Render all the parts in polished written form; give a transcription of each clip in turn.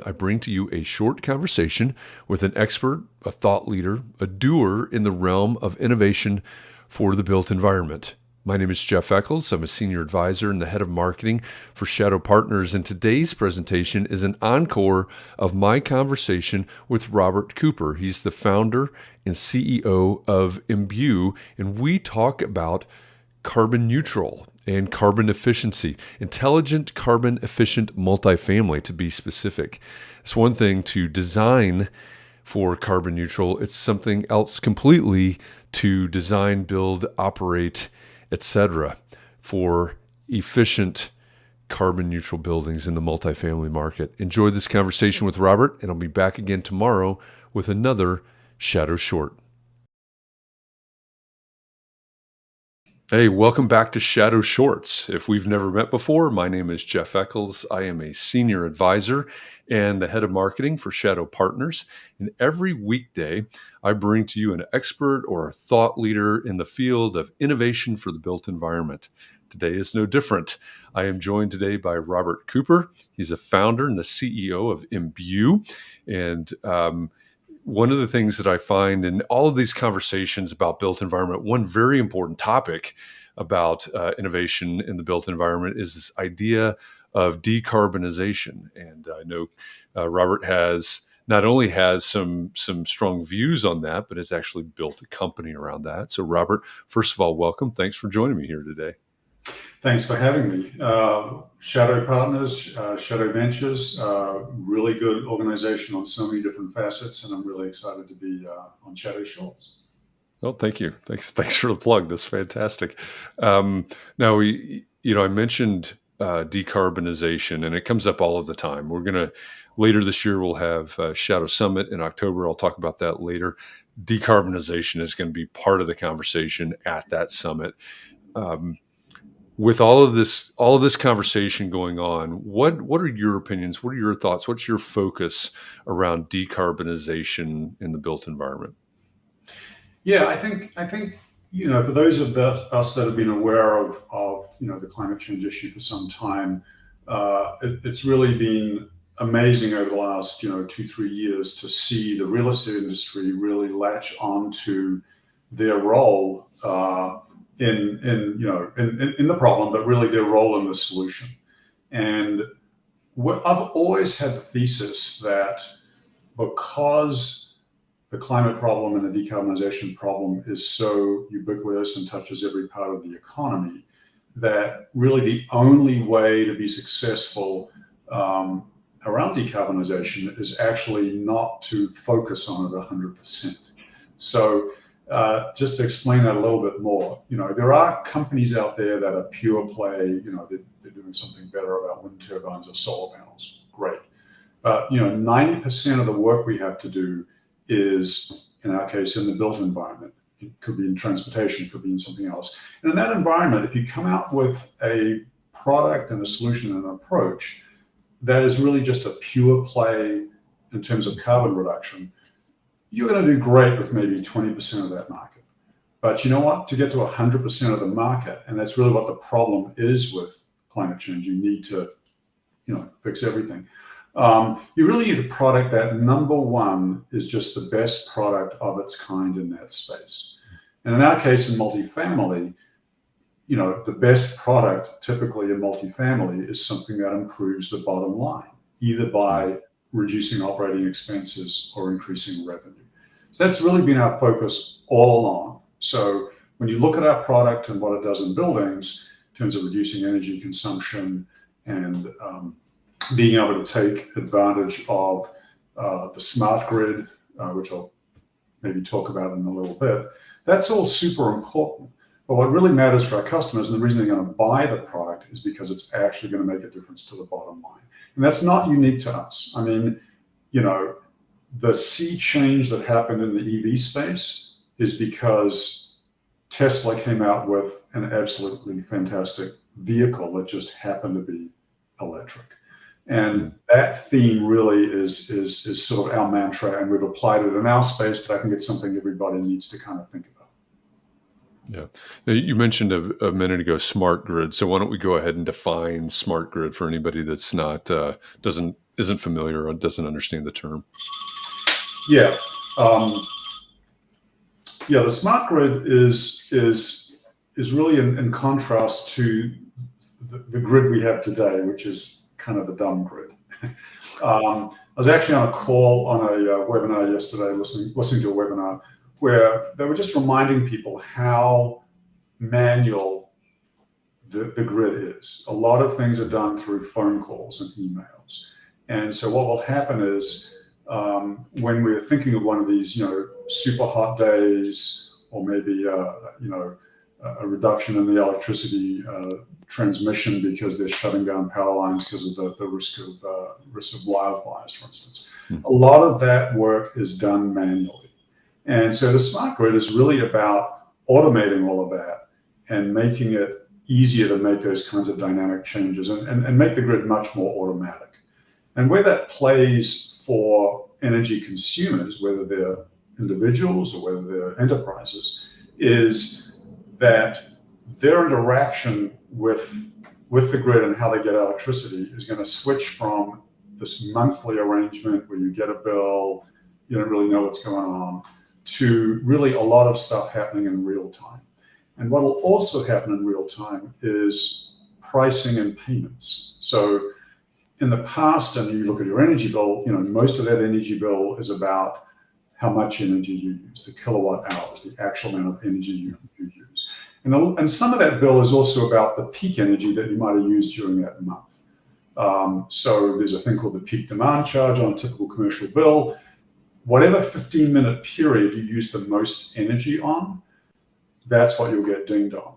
I bring to you a short conversation with an expert, a thought leader, a doer in the realm of innovation for the built environment. My name is Jeff Echols. I'm a senior advisor and the head of marketing for Shadow Partners. And today's presentation is an encore of my conversation with Robert Cooper. He's the founder and CEO of Embue, and we talk about carbon neutral and carbon efficiency, intelligent carbon efficient multifamily to be specific. It's one thing to design for carbon neutral. It's something else completely to design, build, operate, etc. for efficient carbon neutral buildings in the multifamily market. Enjoy this conversation with Robert, and I'll be back again tomorrow with another Shadow Short. Hey, welcome back to Shadow Shorts. If we've never met before, my name is Jeff Echols. I am a senior advisor and the head of marketing for Shadow Partners. And every weekday, I bring to you an expert or a thought leader in the field of innovation for the built environment. Today is no different. I am joined today by Robert Cooper. He's a founder and the CEO of Embue. And one of the things that I find in all of these conversations about built environment, one very important topic about innovation in the built environment is this idea of decarbonization. And I know Robert not only has some strong views on that, but has actually built a company around that. So Robert, first of all, welcome. Thanks for joining me here today. Thanks for having me. Shadow Partners, Shadow Ventures, really good organization on so many different facets, and I'm really excited to be on Shadow Shorts. Well, thank you. Thanks for the plug. That's fantastic. Now, I mentioned decarbonization, and it comes up all of the time. Later this year, we'll have Shadow Summit in October. I'll talk about that later. Decarbonization is going to be part of the conversation at that summit. With all of this conversation going on, what are your opinions? What are your thoughts? What's your focus around decarbonization in the built environment? Yeah, I think for those of us that have been aware of the climate change issue for some time, it's really been amazing over the last 2-3 years to see the real estate industry really latch onto their role in the problem, but really their role in the solution. And I've always had the thesis that because the climate problem and the decarbonization problem is so ubiquitous and touches every part of the economy, that really the only way to be successful around decarbonization is actually not to focus on it 100%. So just to explain that a little bit more, there are companies out there that are pure play, they're doing something better about wind turbines or solar panels. Great. But, 90% of the work we have to do is, in our case, in the built environment. It could be in transportation, it could be in something else. And in that environment, if you come out with a product and a solution and an approach that is really just a pure play in terms of carbon reduction, you're going to do great with maybe 20% of that market. But you know what? To get to 100% of the market, and that's really what the problem is with climate change, you need to, fix everything. You really need a product that, number one, is just the best product of its kind in that space. And in our case, in multifamily, the best product typically in multifamily is something that improves the bottom line, either by reducing operating expenses or increasing revenue. So that's really been our focus all along. So when you look at our product and what it does in buildings, in terms of reducing energy consumption and being able to take advantage of the smart grid, which I'll maybe talk about in a little bit, that's all super important. But what really matters for our customers, and the reason they're going to buy the product, is because it's actually going to make a difference to the bottom line. And that's not unique to us. I mean, the sea change that happened in the EV space is because Tesla came out with an absolutely fantastic vehicle that just happened to be electric. And that theme really is sort of our mantra, and we've applied it in our space, but I think it's something everybody needs to kind of think about. Yeah. Now, you mentioned a minute ago smart grid. So why don't we go ahead and define smart grid for anybody that's not doesn't isn't familiar or doesn't understand the term. Yeah. The smart grid is really in contrast to the grid we have today, which is kind of the dumb grid. I was actually on a call on a webinar yesterday, listening to a webinar where they were just reminding people how manual the grid is. A lot of things are done through phone calls and emails. And so what will happen is when we're thinking of one of these, super hot days, or maybe, a reduction in the electricity transmission because they're shutting down power lines because of the risk of wildfires, for instance. A lot of that work is done manually. And so the smart grid is really about automating all of that and making it easier to make those kinds of dynamic changes and make the grid much more automatic. And where that plays for energy consumers, whether they're individuals or whether they're enterprises, is that their interaction with the grid and how they get electricity is going to switch from this monthly arrangement where you get a bill, you don't really know what's going on, to really a lot of stuff happening in real time. And what will also happen in real time is pricing and payments. So in the past, and you look at your energy bill, most of that energy bill is about how much energy you use, the kilowatt hours, the actual amount of energy you use. And some of that bill is also about the peak energy that you might have used during that month. So there's a thing called the peak demand charge on a typical commercial bill. Whatever 15-minute period you use the most energy on, that's what you'll get dinged on.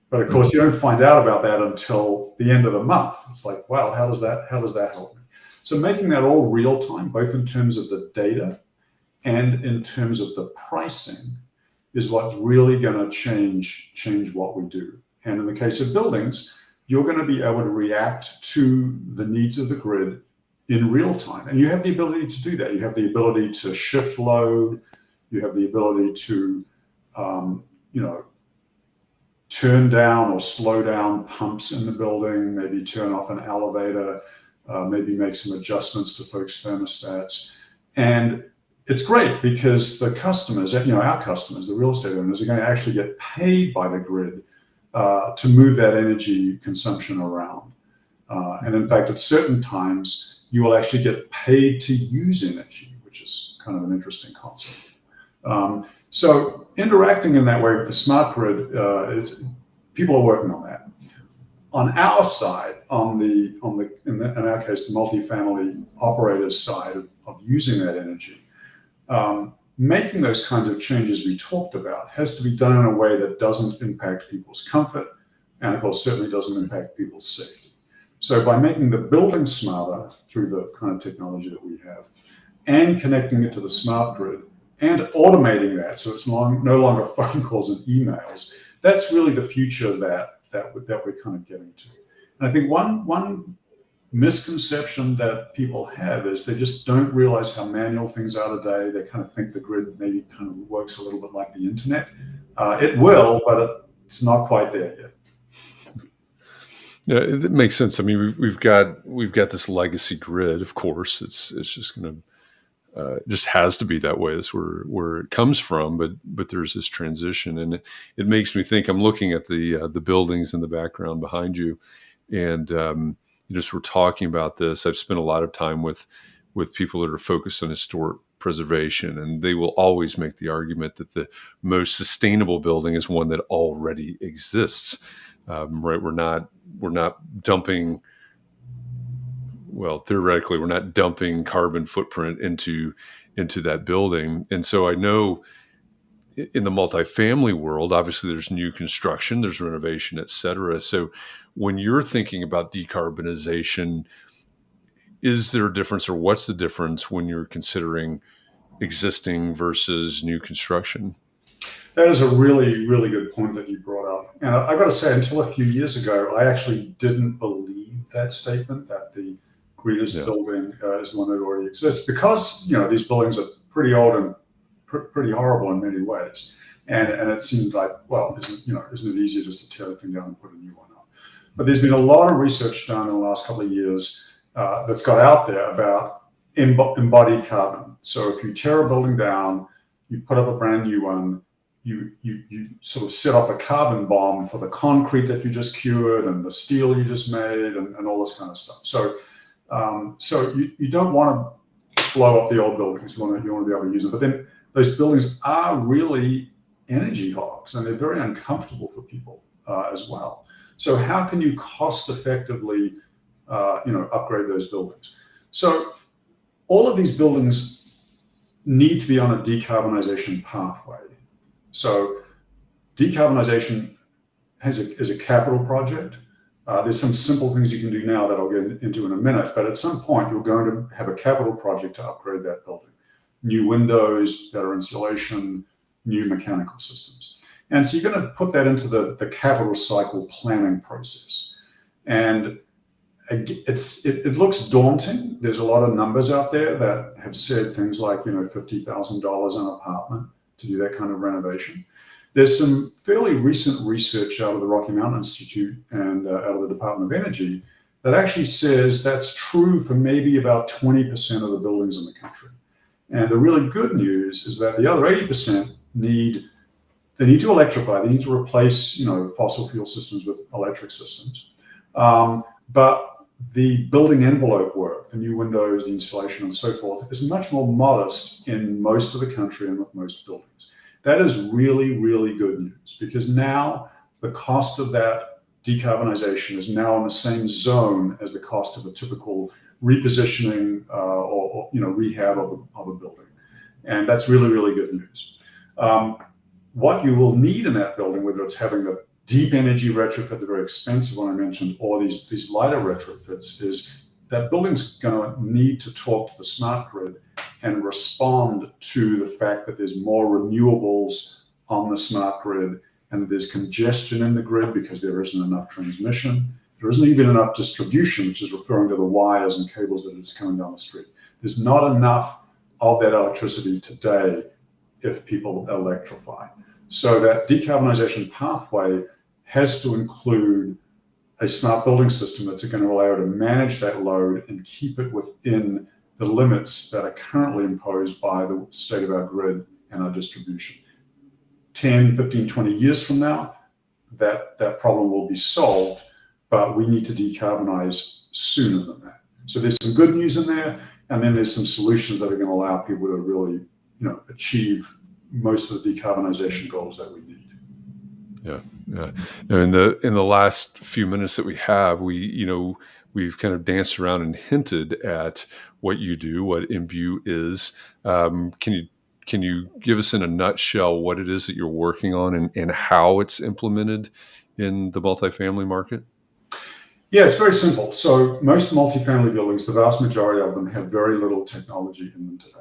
But of course, you don't find out about that until the end of the month. It's like, wow, how does that help me? So making that all real time, both in terms of the data and in terms of the pricing, is what's really going to change what we do. And in the case of buildings, you're going to be able to react to the needs of the grid in real time. And you have the ability to do that. You have the ability to shift load. You have the ability to, turn down or slow down pumps in the building, maybe turn off an elevator, maybe make some adjustments to folks' thermostats. And it's great because the customers, our customers, the real estate owners, are going to actually get paid by the grid to move that energy consumption around. And in fact, at certain times, you will actually get paid to use energy, which is kind of an interesting concept. So interacting in that way with the smart grid, people are working on that. On our side, in our case, the multifamily operators side of using that energy, making those kinds of changes we talked about has to be done in a way that doesn't impact people's comfort, and of course certainly doesn't impact people's safety. So by making the building smarter through the kind of technology that we have, and connecting it to the smart grid, and automating that so it's no longer phone calls and emails, that's really the future that we're kind of getting to. And I think one misconception that people have is they just don't realize how manual things are today. They kind of think the grid maybe kind of works a little bit like the internet. It will, but it's not quite there yet. Yeah, it makes sense. I mean, we've got this legacy grid. Of course, it's just going to just has to be that way. That's where it comes from. But there's this transition, and it makes me think. I'm looking at the buildings in the background behind you, and we're talking about this. I've spent a lot of time with people that are focused on historic preservation, and they will always make the argument that the most sustainable building is one that already exists. Right? We're not dumping. Well, theoretically, we're not dumping carbon footprint into that building. And so I know in the multifamily world, obviously there's new construction, there's renovation, et cetera. So when you're thinking about decarbonization, is there a difference, or what's the difference when you're considering existing versus new construction? That is a really, really good point that you brought up. And I've got to say, until a few years ago, I actually didn't believe that statement, that the greenest building is the one that already exists, because these buildings are pretty old and pretty horrible in many ways. And it seemed like, well, isn't it easier just to tear the thing down and put a new one up? But there's been a lot of research done in the last couple of years that's got out there about embodied carbon. So if you tear a building down, you put up a brand new one, you sort of set off a carbon bomb for the concrete that you just cured and the steel you just made and all this kind of stuff. So you don't want to blow up the old buildings. You want to be able to use them. But then those buildings are really energy hogs, and they're very uncomfortable for people as well. So how can you cost effectively upgrade those buildings? So all of these buildings need to be on a decarbonization pathway. So decarbonization is a capital project. There's some simple things you can do now that I'll get into in a minute, but at some point you're going to have a capital project to upgrade that building. New windows, better insulation, new mechanical systems. And so you're going to put that into the capital cycle planning process. And it looks daunting. There's a lot of numbers out there that have said things like, $50,000 an apartment to do that kind of renovation. There's some fairly recent research out of the Rocky Mountain Institute and out of the Department of Energy that actually says that's true for maybe about 20% of the buildings in the country. And the really good news is that the other 80% need to electrify. They need to replace, fossil fuel systems with electric systems. But the building envelope work, the new windows, the insulation, and so forth, is much more modest in most of the country and with most buildings. That is really, really good news, because now the cost of that decarbonization is now in the same zone as the cost of a typical repositioning or rehab of a building. And that's really, really good news. What you will need in that building, whether it's having the deep energy retrofit, the very expensive one I mentioned, or these lighter retrofits, is that building's going to need to talk to the smart grid and respond to the fact that there's more renewables on the smart grid and there's congestion in the grid because there isn't enough transmission. There isn't even enough distribution, which is referring to the wires and cables that is coming down the street. There's not enough of that electricity today if people electrify. So that decarbonization pathway has to include a smart building system that's going to allow you to manage that load and keep it within the limits that are currently imposed by the state of our grid and our distribution. 10, 15, 20 years from now, that problem will be solved, but we need to decarbonize sooner than that. So there's some good news in there, and then there's some solutions that are going to allow people to really, achieve most of the decarbonization goals that we need. Yeah. Now, in the last few minutes that we have, we've kind of danced around and hinted at what you do, what embue is. Can you give us in a nutshell what it is that you're working on and how it's implemented in the multifamily market? Yeah, it's very simple. So most multifamily buildings, the vast majority of them, have very little technology in them today.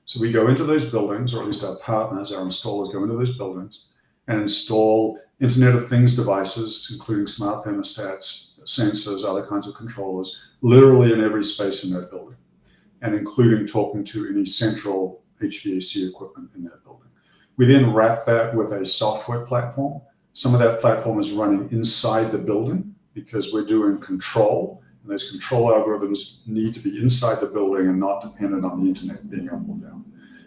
So we go into those buildings, or at least our partners, our installers, go into those buildings and install Internet of Things devices, including smart thermostats, sensors, other kinds of controllers, literally in every space in that building, and including talking to any central HVAC equipment in that building. We then wrap that with a software platform. Some of that platform is running inside the building because we're doing control, and those control algorithms need to be inside the building and not dependent on the internet being up or down.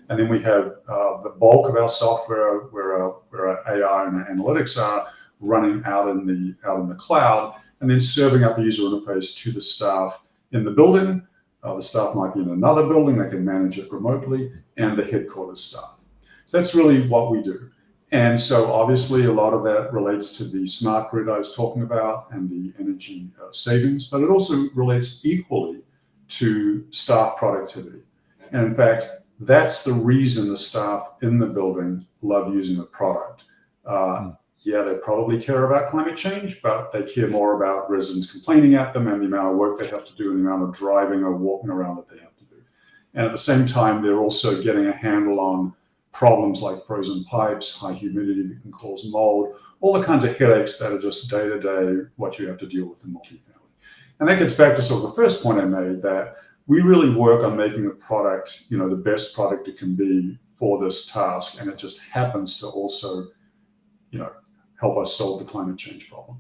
And then we have the bulk of our software, where our AI and our analytics are running out in the cloud, and then serving up a user interface to the staff in the building. The staff might be in another building; they can manage it remotely, and the headquarters staff. So that's really what we do. And so obviously a lot of that relates to the smart grid I was talking about and the energy savings, but it also relates equally to staff productivity. And in fact, that's the reason the staff in the building love using the product. Yeah, they probably care about climate change, but they care more about residents complaining at them and the amount of work they have to do and the amount of driving or walking around that they have to do. And at the same time, they're also getting a handle on problems like frozen pipes, high humidity that can cause mold, all the kinds of headaches that are just day-to-day what you have to deal with in multifamily. And that gets back to sort of the first point I made, that we really work on making the product, the best product it can be for this task. And it just happens to also, help us solve the climate change problem.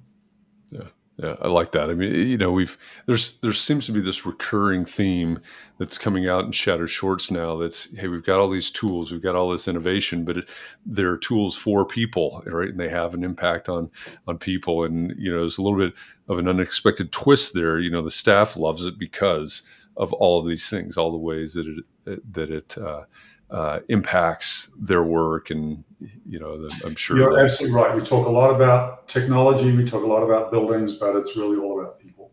Yeah. Yeah, I like that. I mean, there seems to be this recurring theme that's coming out in Shadow Shorts now. That's, hey, we've got all these tools, we've got all this innovation, but they're tools for people, right? And they have an impact on people. And there's a little bit of an unexpected twist there. The staff loves it because of all of these things, all the ways that it impacts their work, and I'm sure You're that absolutely right. We talk a lot about technology, we talk a lot about buildings, but it's really all about people.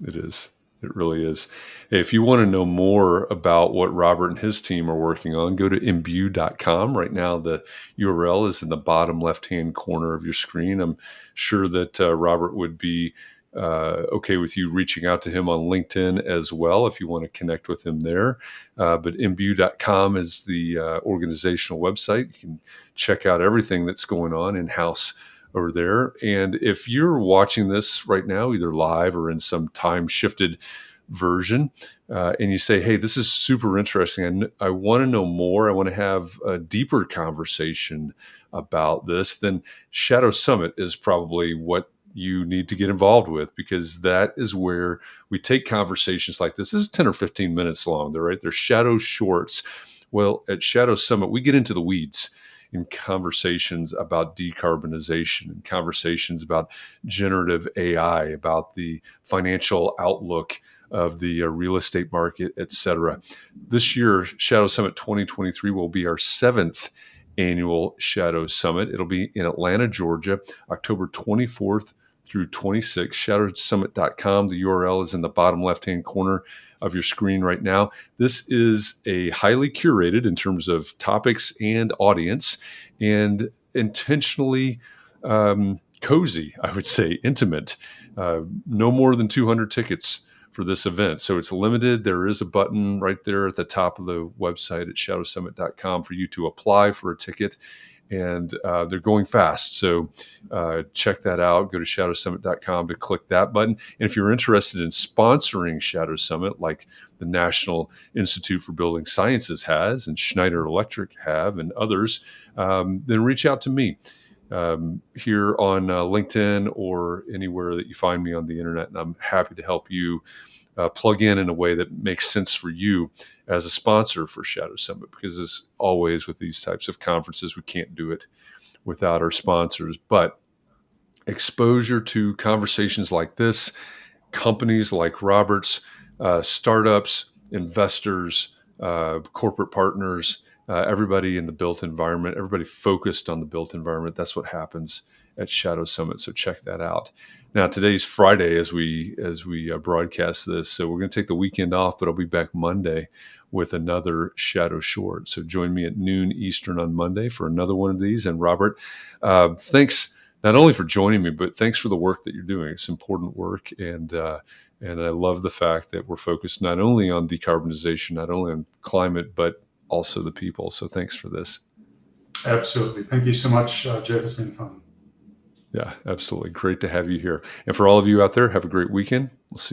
it is. It really is. Hey, if you want to know more about what Robert and his team are working on, go to embue.com. Right now, the URL is in the bottom left-hand corner of your screen. I'm sure that Robert would be okay with you reaching out to him on LinkedIn as well if you want to connect with him there. But embue.com is the organizational website. You can check out everything that's going on in-house over there. And if you're watching this right now, either live or in some time shifted version, and you say, hey, this is super interesting, I want to know more, I want to have a deeper conversation about this, then Shadow Summit is probably what you need to get involved with, because that is where we take conversations like this. This is 10 or 15 minutes long. They're Shadow Shorts. Well, at Shadow Summit, we get into the weeds in conversations about decarbonization and conversations about generative AI, about the financial outlook of the real estate market, et cetera. This year, Shadow Summit 2023 will be our 7th annual Shadow Summit. It'll be in Atlanta, Georgia, October 24th through 26th. Shadowsummit.com. The URL is in the bottom left-hand corner of your screen right now. This is a highly curated in terms of topics and audience, and intentionally cozy, I would say, intimate. No more than 200 tickets for this event. So it's limited. There is a button right there at the top of the website at shadowsummit.com for you to apply for a ticket. And they're going fast. So check that out. Go to shadowsummit.com to click that button. And if you're interested in sponsoring Shadow Summit, like the National Institute for Building Sciences has, and Schneider Electric have, and others, then reach out to me here on LinkedIn or anywhere that you find me on the internet. And I'm happy to help you plug in a way that makes sense for you as a sponsor for Shadow Summit, because as always with these types of conferences, we can't do it without our sponsors. But exposure to conversations like this, companies like Robert's, startups, investors, corporate partners, everybody in the built environment, everybody focused on the built environment. That's what happens at Shadow Summit. So check that out. Now, today's Friday as we broadcast this, so we're going to take the weekend off, but I'll be back Monday with another Shadow Short. So join me at noon Eastern on Monday for another one of these. And Robert, thanks not only for joining me, but thanks for the work that you're doing. It's important work, and I love the fact that we're focused not only on decarbonization, not only on climate, but also the people. So thanks for this. Absolutely. Thank you so much, Jeff. It's been fun. Yeah, absolutely. Great to have you here. And for all of you out there, have a great weekend. We'll see you